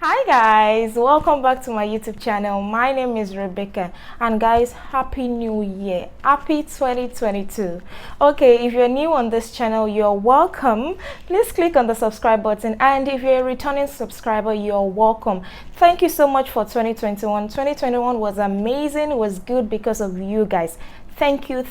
Hi guys, welcome back to my YouTube channel. My name is Rebecca, and guys, happy new year, happy 2022. Okay, if you're new on this channel, you're welcome. Please click on the subscribe button, and if you're a returning subscriber, you're welcome. Thank you so much for 2021. 2021 was amazing, it was good because of you guys. Thank you.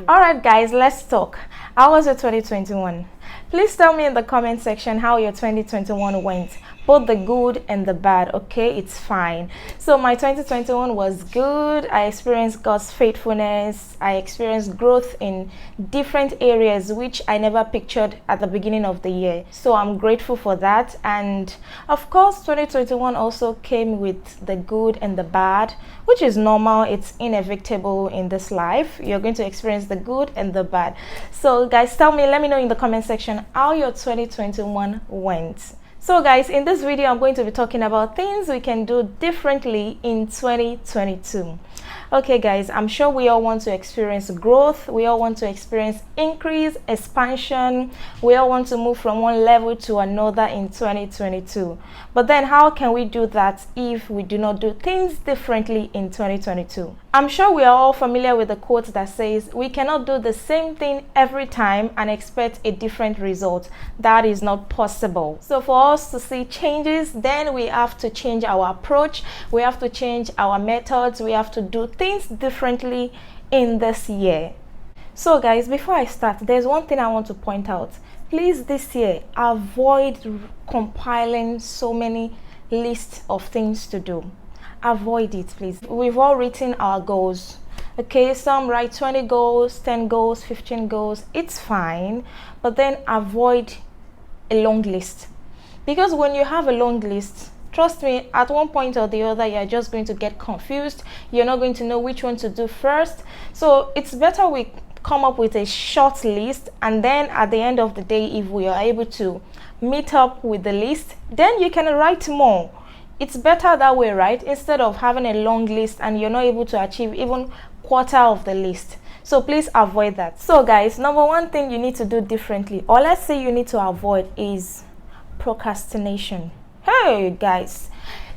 All right guys, let's talk. How was your 2021? Please tell me in the comment section how your 2021 went, both the good and the bad. Okay, it's fine. So my 2021 was good. I experienced God's faithfulness. I experienced growth in different areas which I never pictured at the beginning of the year, so I'm grateful for that. And of course 2021 also came with the good and the bad, which is normal. It's inevitable in this life. You're going to experience the good and the bad. So guys, let me know in the comment section how your 2021 went. So guys, in this video I'm going to be talking about things we can do differently in 2022. Okay guys, I'm sure we all want to experience growth, we all want to experience increase, expansion, we all want to move from one level to another in 2022. But then how can we do that if we do not do things differently in 2022? I'm sure we are all familiar with the quote that says we cannot do the same thing every time and expect a different result. That is not possible. So for us to see changes, then we have to change our approach, we have to change our methods, we have to do things differently in this year. So guys, before I start, there's one thing I want to point out. Please, this year, avoid compiling so many lists of things to do. Avoid it, please. We've all written our goals. Okay, some write 20 goals, 10 goals, 15 goals. It's fine, but then avoid a long list. Because when you have a long list, trust me, at one point or the other, you're just going to get confused. You're not going to know which one to do first. So it's better we come up with a short list, and then at the end of the day, if we are able to meet up with the list, then you can write more. It's better that way, right? Instead of having a long list and you're not able to achieve even quarter of the list. So please avoid that. So guys, number one thing you need to do differently, or let's say you need to avoid, is procrastination. Hey guys,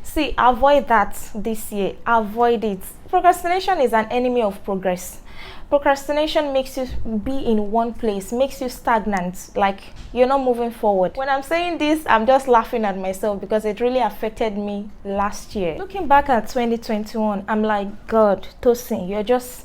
see, avoid that this year. Avoid it. Procrastination is an enemy of progress. Procrastination makes you be in one place, makes you stagnant, like you're not moving forward. When I'm saying this, I'm just laughing at myself because it really affected me last year. Looking back at 2021, I'm like, God, Tosin, you're just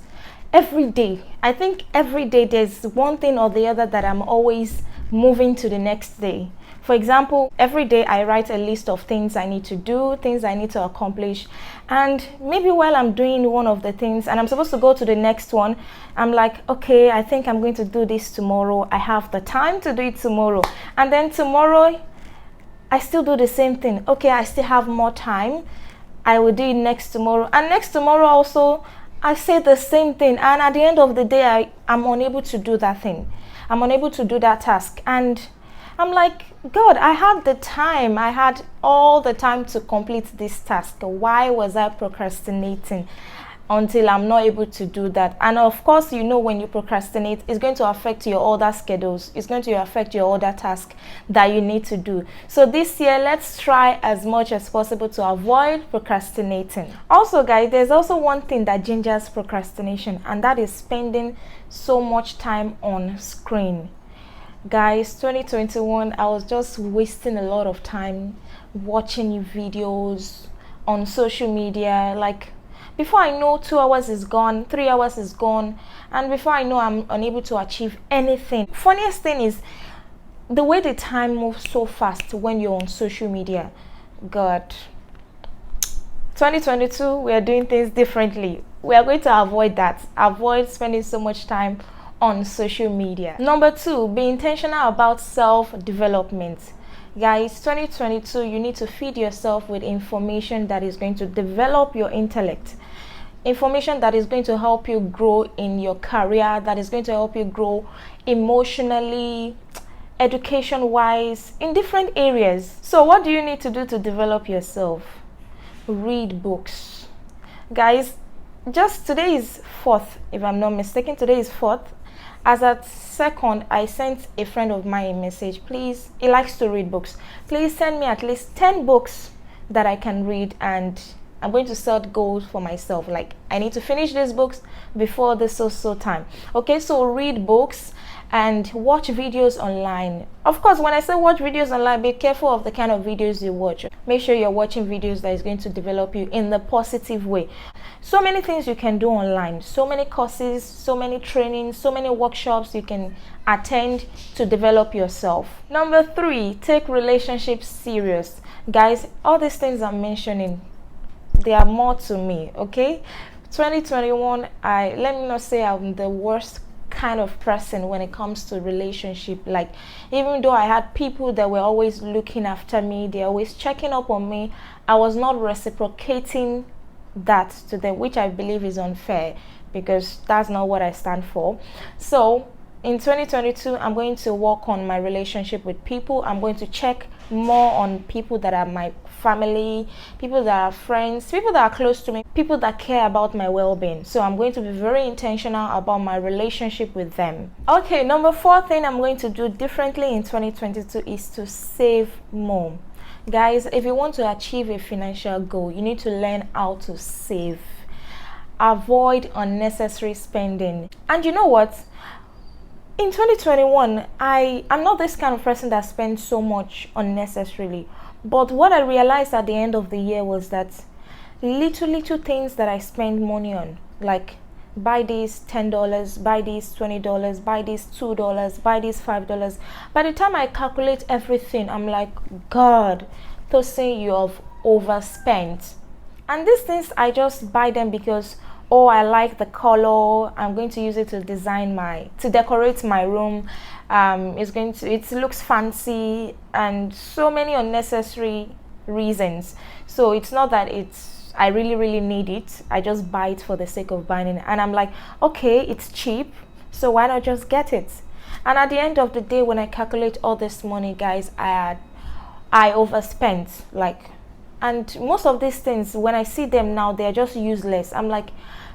every day. I think every day there's one thing or the other that I'm always moving to the next day. For example, every day I write a list of things I need to do, things I need to accomplish, and maybe while I'm doing one of the things and I'm supposed to go to the next one, I'm like, okay, I think I'm going to do this tomorrow. I have the time to do it tomorrow. And then tomorrow, I still do the same thing. Okay, I still have more time. I will do it next tomorrow. And next tomorrow also, I say the same thing. And at the end of the day, I'm unable to do that thing. I'm unable to do that task. And I'm like, God, I had the time. I had all the time to complete this task. Why was I procrastinating until I'm not able to do that? And of course, you know, when you procrastinate, it's going to affect your other schedules. It's going to affect your other tasks that you need to do. So this year, let's try as much as possible to avoid procrastinating. Also, guys, there's also one thing that gingers procrastination, and that is spending so much time on screen. Guys, 2021, I was just wasting a lot of time watching videos on social media. Like, before I know, 2 hours is gone, 3 hours is gone, and before I know, I'm unable to achieve anything. Funniest thing is the way the time moves so fast when you're on social media. God, 2022, we are doing things differently. We are going to avoid that. Avoid spending so much time on social media. Number 2, be intentional about self-development. Guys, 2022, you need to feed yourself with information that is going to develop your intellect, information that is going to help you grow in your career, that is going to help you grow emotionally, education-wise, in different areas. So what do you need to do to develop yourself? Read books. Guys, just today is 4th, if I'm not mistaken. Today is 4th. As at 2nd, I sent a friend of mine a message. Please, he likes to read books. Please send me at least 10 books that I can read, and I'm going to set goals for myself. Like, I need to finish these books before this so time. Okay, so read books and watch videos online. Of course, when I say watch videos online, be careful of the kind of videos you watch. Make sure you're watching videos that is going to develop you in the positive way. So many things you can do online, so many courses, so many trainings, so many workshops you can attend to develop yourself. Number 3, take relationships serious. Guys, all these things I'm mentioning, they are more to me. Okay, 2021, let me not say I'm the worst kind of person when it comes to relationship. Like, even though I had people that were always looking after me, they're always checking up on me, I was not reciprocating that to them, which I believe is unfair, because that's not what I stand for. So in 2022, I'm going to work on my relationship with people. I'm going to check more on people that are my family, people that are friends, people that are close to me, people that care about my well-being. So I'm going to be very intentional about my relationship with them. Okay, number 4 thing I'm going to do differently in 2022 is to save more. Guys, if you want to achieve a financial goal, you need to learn how to save. Avoid unnecessary spending. And you know what? In 2021, I'm not this kind of person that spends so much unnecessarily. But what I realized at the end of the year was that little things that I spend money on, like buy this $10, buy this $20, buy this $2, buy this $5. By the time I calculate everything, I'm like, God, to say you have overspent. And these things, I just buy them because, oh, I like the color, I'm going to use it to decorate my room. It looks fancy, and so many unnecessary reasons. So it's not that I really need it. I just buy it for the sake of buying it, and I'm like, okay, it's cheap, so why not just get it? And at the end of the day, when I calculate all this money, guys, I overspent, like. And most of these things, when I see them now, they're just useless. I'm like,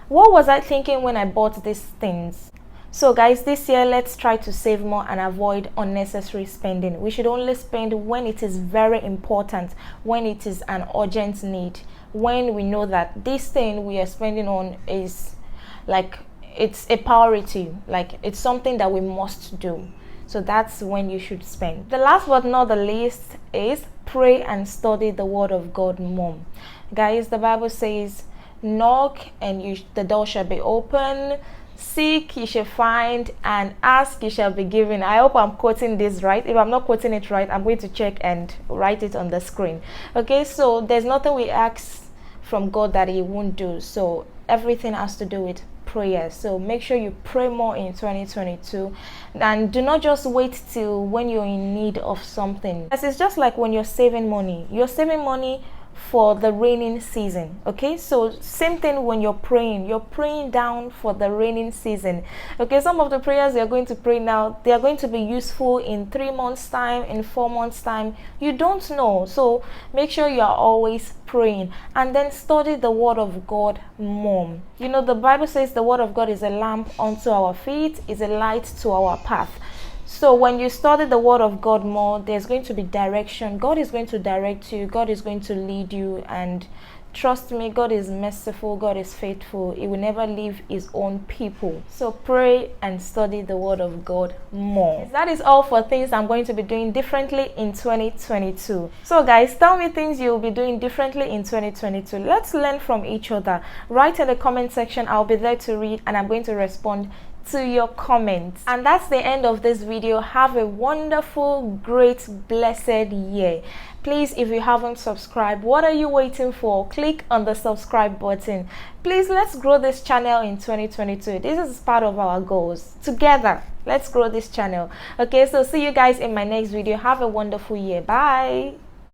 what was I thinking when I bought these things? So guys, this year, let's try to save more and avoid unnecessary spending. We should only spend when it is very important, when it is an urgent need, when we know that this thing we are spending on is like, it's a priority, like it's something that we must do. So that's when you should spend. The last but not the least is pray and study the word of God more. Guys, the Bible says, knock and the door shall be open, seek you shall find, and ask you shall be given. I hope I'm quoting this right. If I'm not quoting it right, I'm going to check and write it on the screen. Okay, so there's nothing we ask from God that he won't do. So everything has to do with prayer. So make sure you pray more in 2022, and do not just wait till when you're in need of something. As it's just like when you're saving money for the raining season. Okay, so same thing when you're praying down for the raining season. Okay, some of the prayers you're going to pray now, they are going to be useful in 3 months time, in 4 months time. You don't know. So make sure you are always praying, and then study the word of God more. You know, the Bible says the word of God is a lamp unto our feet, is a light to our path. So when you study the word of God more, there's going to be direction. God is going to direct you. God is going to lead you. And trust me, God is merciful. God is faithful. He will never leave his own people. So pray and study the word of God more. That is all for things I'm going to be doing differently in 2022. So guys, tell me things you'll be doing differently in 2022. Let's learn from each other. Write in the comment section. I'll be there to read, and I'm going to respond to your comments. And that's the end of this video. Have a wonderful, great, blessed year. Please, if you haven't subscribed, what are you waiting for? Click on the subscribe button. Please, let's grow this channel in 2022. This is part of our goals. Together, let's grow this channel. Okay, so see you guys in my next video. Have a wonderful year. Bye.